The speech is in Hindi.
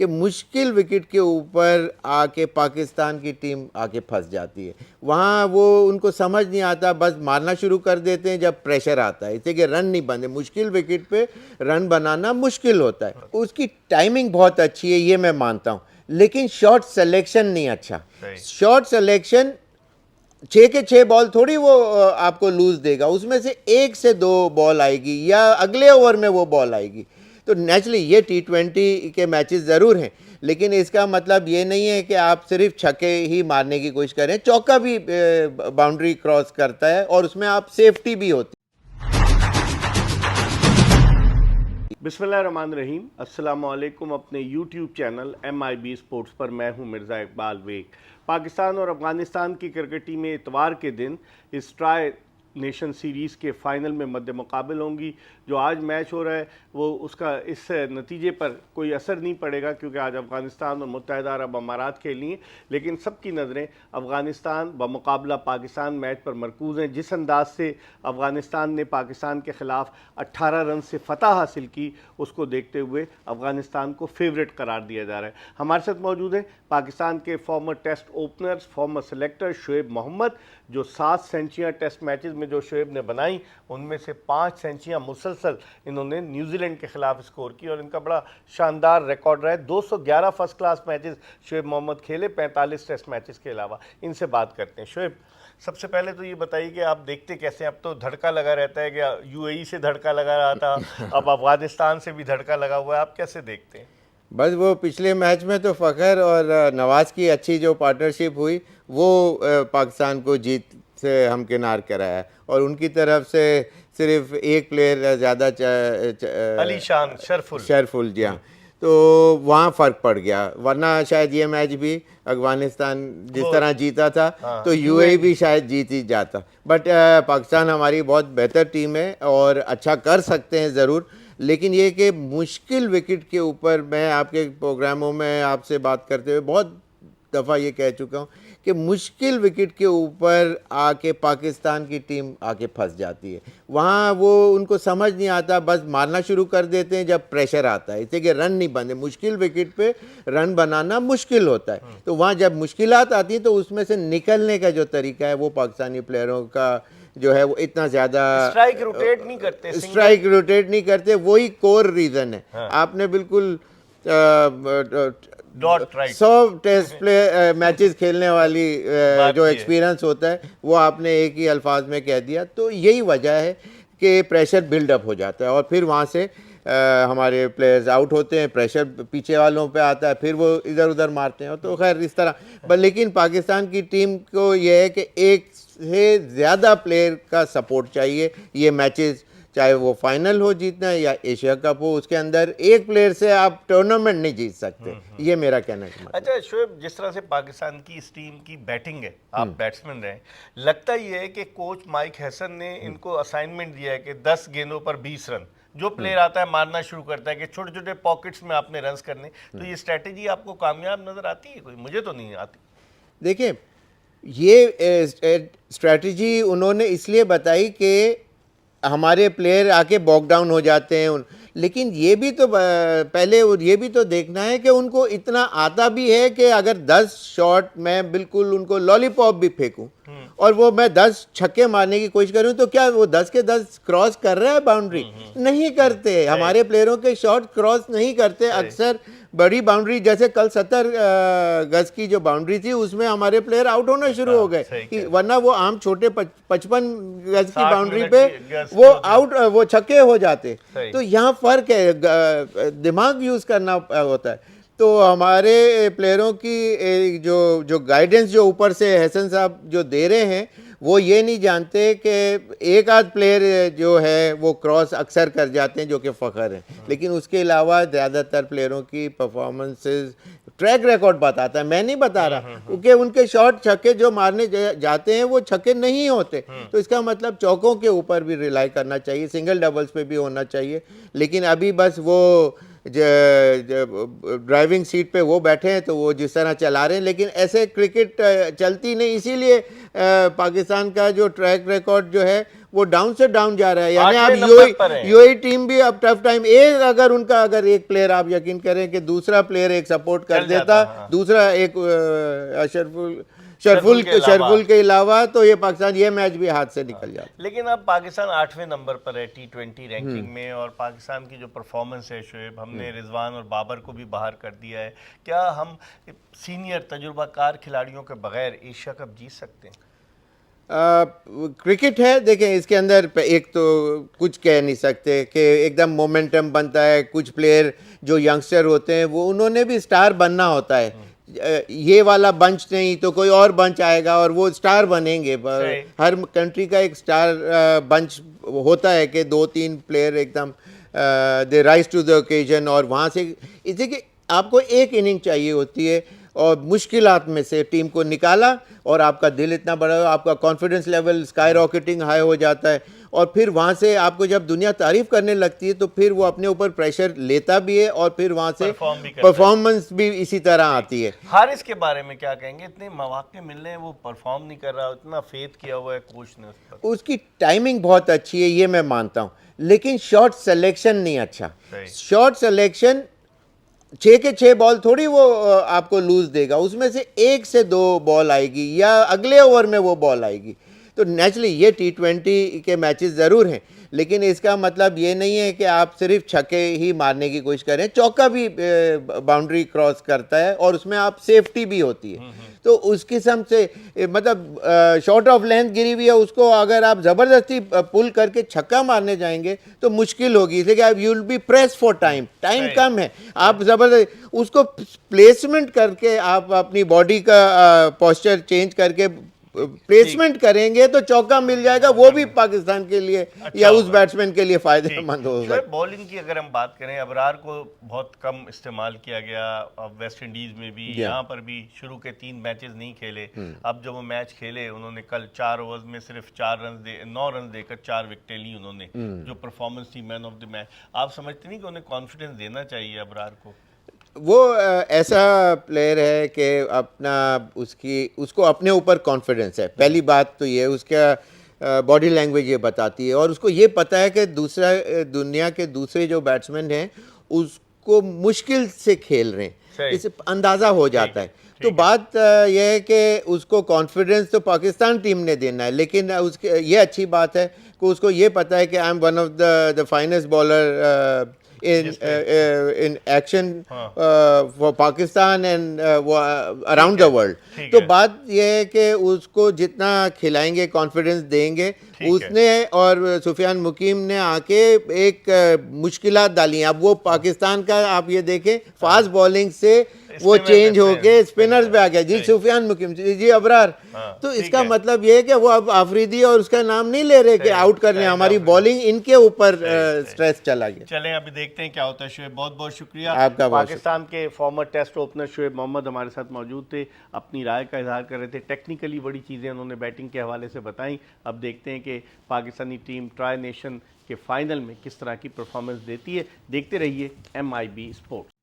कि मुश्किल विकेट के ऊपर आके पाकिस्तान की टीम आके फंस जाती है। वहाँ वो उनको समझ नहीं आता, बस मारना शुरू कर देते हैं जब प्रेशर आता है, इसे कि रन नहीं बनते। मुश्किल विकेट पे रन बनाना मुश्किल होता है। उसकी टाइमिंग बहुत अच्छी है, ये मैं मानता हूँ, लेकिन शॉट सिलेक्शन नहीं अच्छा। शॉट सिलेक्शन 6 के 6 बॉल थोड़ी वो आपको लूज देगा, उसमें से 1 से 2 बॉल आएगी या अगले ओवर में वो बॉल आएगी। तो नेचुरली ये T20 के मैचेस ज़रूर हैं, लेकिन इसका मतलब ये नहीं है कि आप सिर्फ छक्के ही मारने की कोशिश करें। चौका भी बाउंड्री क्रॉस करता है और उसमें आप सेफ्टी भी होती है। बिस्मिल्लाहिर्रहमानिर्रहीम, अस्सलामुअलैकुम। अपने YouTube चैनल MIB स्पोर्ट्स पर मैं हूं मिर्ज़ा इकबाल वेग। पाकिस्तान और अफ़गानिस्तान की क्रिकेट टीमें इतवार के दिन इस ट्राई नेशन सीरीज़ के फ़ाइनल में मद्दे मुकाबिल होंगी। जो आज मैच हो रहा है वो उसका इस नतीजे पर कोई असर नहीं पड़ेगा, क्योंकि आज अफ़गानिस्तान और मुत्तहिदा अरब अमारात खेलेंगे, लेकिन सबकी नज़रें अफ़गानिस्तान बमुकाबला पाकिस्तान मैच पर मरकूज़ हैं। जिस अंदाज से अफ़गानिस्तान ने पाकिस्तान के ख़िलाफ़ 18 रन से फ़तह हासिल की, उसको देखते हुए अफ़गानिस्तान को फेवरेट करार दिया जा रहा है। हमारे साथ मौजूद हैं पाकिस्तान के former test openers, former selector Shoaib Mohammad, जो 7 सेंचुरियाँ टेस्ट मैचेस में जो शोएब ने बनाई, उनमें से 5 सेंचुरियाँ मुसलसल इन्होंने न्यूजीलैंड के खिलाफ स्कोर की और इनका बड़ा शानदार रिकॉर्ड रहा है। 211 first class matches Shoaib Mohammad खेले, 45 टेस्ट मैचेस के अलावा। इनसे बात करते हैं। शोएब, सबसे पहले तो ये बताइए कि आप देखते कैसे हैं? अब तो धड़का लगा रहता है कि UAE से धड़का लगा रहा था, अब अफगानिस्तान से भी धड़का लगा हुआ है, आप कैसे देखते हैं? बस वो पिछले मैच में तो फ़खर और नवाज़ की अच्छी जो पार्टनरशिप हुई वो पाकिस्तान को जीत से हमकिनार कराया, और उनकी तरफ से सिर्फ एक प्लेयर ज़्यादा अलीशान शरफुल, जी हाँ, तो वहाँ फ़र्क पड़ गया। वरना शायद ये मैच भी अफ़गानिस्तान जिस तरह जीता था तो UAE भी शायद जीत ही जाता। बट पाकिस्तान हमारी बहुत बेहतर टीम है और अच्छा कर सकते हैं ज़रूर, लेकिन ये कि मुश्किल विकेट के ऊपर, मैं आपके प्रोग्रामों में आपसे बात करते हुए बहुत दफ़ा ये कह चुका हूँ कि मुश्किल विकेट के ऊपर आके पाकिस्तान की टीम आके फंस जाती है। वहाँ वो उनको समझ नहीं आता, बस मारना शुरू कर देते हैं जब प्रेशर आता है, इसे कि रन नहीं बनते। मुश्किल विकेट पे रन बनाना मुश्किल होता है। तो वहाँ जब मुश्किलात आती हैं तो उसमें से निकलने का जो तरीका है वो पाकिस्तानी प्लेयरों का जो है वो इतना ज़्यादा स्ट्राइक रोटेट नहीं करते, वही कोर रीज़न है। आपने बिल्कुल 100 टेस्ट प्ले मैचेस खेलने वाली जो एक्सपीरियंस होता है वो आपने एक ही अल्फाज में कह दिया। तो यही वजह है कि प्रेशर बिल्डअप हो जाता है और फिर वहाँ से हमारे प्लेयर्स आउट होते हैं, प्रेशर पीछे वालों पे आता है, फिर वो इधर उधर मारते हैं। तो खैर इस तरह लेकिन पाकिस्तान की टीम को ये है कि एक से ज़्यादा प्लेयर का सपोर्ट चाहिए। ये मैचेस चाहे वो फाइनल हो जीतना या एशिया कप हो, उसके अंदर एक प्लेयर से आप टूर्नामेंट नहीं जीत सकते। ये मेरा कहना है। अच्छा शोएब, जिस तरह से पाकिस्तान की इस टीम की बैटिंग है, आप बैट्समैन रहे, लगता ये है कि कोच माइक हैसन ने इनको असाइनमेंट दिया है कि 10 गेंदों पर 20 रन, जो प्लेयर आता है मारना शुरू करता है कि छोटे छोटे पॉकेट्स में आपने रन्स करने। तो ये स्ट्रेटेजी आपको कामयाब नजर आती है? कोई मुझे तो नहीं आती। देखिए, ये स्ट्रेटजी उन्होंने इसलिए बताई कि हमारे प्लेयर आके बॉक डाउन हो जाते हैं, लेकिन ये भी तो पहले ये भी तो देखना है कि उनको इतना आता भी है कि अगर 10 शॉट मैं बिल्कुल उनको लॉलीपॉप भी फेंकूं और वो मैं 10 छक्के मारने की कोशिश करूं, तो क्या वो 10 के 10 क्रॉस कर रहा है बाउंड्री? नहीं करते। हमारे प्लेयरों के शॉट क्रॉस नहीं करते। अक्सर बड़ी बाउंड्री, जैसे कल 70 गज की जो बाउंड्री थी उसमें हमारे प्लेयर आउट होना शुरू हो गए, वरना वो आम छोटे 55 गज की बाउंड्री पे वो आउट, वो छक्के हो जाते। तो यहाँ फर्क है, दिमाग यूज करना होता है। तो हमारे प्लेयरों की जो गाइडेंस जो ऊपर से हसन साहब जो दे रहे हैं, वो ये नहीं जानते कि एक आध प्लेयर जो है वो क्रॉस अक्सर कर जाते हैं, जो कि फ़खर है, लेकिन उसके अलावा ज़्यादातर प्लेयरों की परफॉर्मेंसेस ट्रैक रिकॉर्ड बताता है। मैं नहीं बता रहा, क्योंकि उनके शॉट छक्के जो मारने जाते हैं वो छक्के नहीं होते। तो इसका मतलब चौकों के ऊपर भी रिलाई करना चाहिए, सिंगल डबल्स पे भी होना चाहिए। लेकिन अभी बस वो ड्राइविंग सीट पे वो बैठे हैं तो वो जिस तरह चला रहे हैं, लेकिन ऐसे क्रिकेट चलती नहीं, इसीलिए पाकिस्तान का जो ट्रैक रिकॉर्ड जो है वो डाउन से डाउन जा रहा है। यानी आप 8वें नंबर पर हैं। यूएई टीम भी अब टफ टाइम, एक अगर उनका अगर एक प्लेयर आप यकीन करें कि दूसरा प्लेयर एक सपोर्ट कर चल जाता, देता, हाँ। दूसरा एक शरफुल के अलावा, तो ये पाकिस्तान ये मैच भी हाथ से निकल जाता। लेकिन अब पाकिस्तान 8वें नंबर पर है T20 रैंकिंग में, और पाकिस्तान की जो परफॉर्मेंस है शोएब, हमने रिजवान और बाबर को भी बाहर कर दिया है। क्या हम सीनियर तजुर्बाकार खिलाड़ियों के बगैर एशिया कप जीत सकते हैं? क्रिकेट है, देखें इसके अंदर एक तो कुछ कह नहीं सकते कि एकदम मोमेंटम बनता है। कुछ प्लेयर जो यंगस्टर होते हैं वो उन्होंने भी स्टार बनना होता है। ये वाला बंच नहीं तो कोई और बंच आएगा और वो स्टार बनेंगे। हर कंट्री का एक स्टार बंच होता है कि 2-3 प्लेयर एकदम they rise to the occasion, और वहाँ से इसे कि आपको एक इनिंग चाहिए होती है और मुश्किलात में से टीम को निकाला, और आपका दिल इतना बड़ा, आपका confidence level sky rocketing high हो जाता है, और फिर वहाँ से आपको जब दुनिया तारीफ करने लगती है तो फिर वो अपने ऊपर प्रेशर लेता भी है, और फिर वहाँ से परफॉर्मेंस भी इसी तरह आती है। हारिस के बारे में क्या कहेंगे? इतने मौके मिल रहे हैं, वो परफॉर्म नहीं कर रहा, इतना फेथ किया हुआ है कोच ने उस पर। उसकी टाइमिंग बहुत अच्छी है, ये मैं मानता हूँ, लेकिन शॉट सिलेक्शन नहीं अच्छा। शॉट सिलेक्शन 6 के 6 बॉल थोड़ी वो आपको लूज देगा, उसमें से 1 से 2 बॉल आएगी या अगले ओवर में वो बॉल आएगी। तो नेचुरली ये T20 के मैचेस ज़रूर हैं, लेकिन इसका मतलब ये नहीं है कि आप सिर्फ छक्के ही मारने की कोशिश करें। चौका भी बाउंड्री क्रॉस करता है और उसमें आप सेफ्टी भी होती है। तो उस किस्म से मतलब शॉर्ट ऑफ लेंथ गिरी हुई है, उसको अगर आप ज़बरदस्ती पुल करके छक्का मारने जाएंगे तो मुश्किल होगी, इसलिए कि आप you will be press for time कम है। आप ज़बरदस्त उसको प्लेसमेंट करके आप अपनी बॉडी का पोस्चर चेंज करके प्लेसमेंट करेंगे तो चौका मिल जाएगा, वो भी पाकिस्तान के लिए या उस बैट्समैन के लिए फायदेमंद होगा। बॉलिंग की अगर हम बात करें, अबरार को बहुत कम इस्तेमाल किया गया, अब वेस्ट इंडीज में भी, यहाँ पर भी शुरू के 3 मैचेस नहीं खेले। अब जब वो मैच खेले, उन्होंने कल 4 ओवर्स में सिर्फ 9 रन देकर 4 विकेटें ली उन्होंने, जो परफॉर्मेंस थी मैन ऑफ द मैच। आप समझते नहीं कि उन्हें कॉन्फिडेंस देना चाहिए अबरार को? वो ऐसा प्लेयर है कि उसको अपने ऊपर कॉन्फिडेंस है। पहली बात तो ये उसका बॉडी लैंग्वेज ये बताती है, और उसको ये पता है कि दुनिया के दूसरे जो बैट्समैन हैं उसको मुश्किल से खेल रहे हैं, इससे अंदाज़ा हो जाता है। तो बात यह है कि उसको कॉन्फिडेंस तो पाकिस्तान टीम ने देना है, लेकिन उसके ये अच्छी बात है कि उसको ये पता है कि I am one of the finest bowler in action for Pakistan and around the world। तो बात यह है कि उसको जितना खिलाएंगे, कॉन्फिडेंस देंगे उसने, और सुफियान मुकीम ने आके एक मुश्किलात डाली। अब वो पाकिस्तान का आप ये देखें, फास्ट बॉलिंग से वो चेंज होके स्पिनर्स पे आ गया। जी सुफियान मुकीम, जी अबरार। तो इसका मतलब ये है कि वो अब आफरीदी और उसका नाम नहीं ले रहे कि आउट करने, हमारी बॉलिंग इनके ऊपर स्ट्रेस चला गया। चलें अभी देखते हैं क्या होता है। शोएब, बहुत बहुत शुक्रिया आपका। पाकिस्तान के former test opener Shoaib Mohammad हमारे साथ मौजूद थे, अपनी राय का इजहार कर रहे थे। टेक्निकली बड़ी चीज़ें उन्होंने बैटिंग के हवाले से बताई। अब देखते हैं कि पाकिस्तानी टीम ट्राई नेशन के फाइनल में किस तरह की परफॉर्मेंस देती है। देखते रहिए MIB स्पोर्ट्स।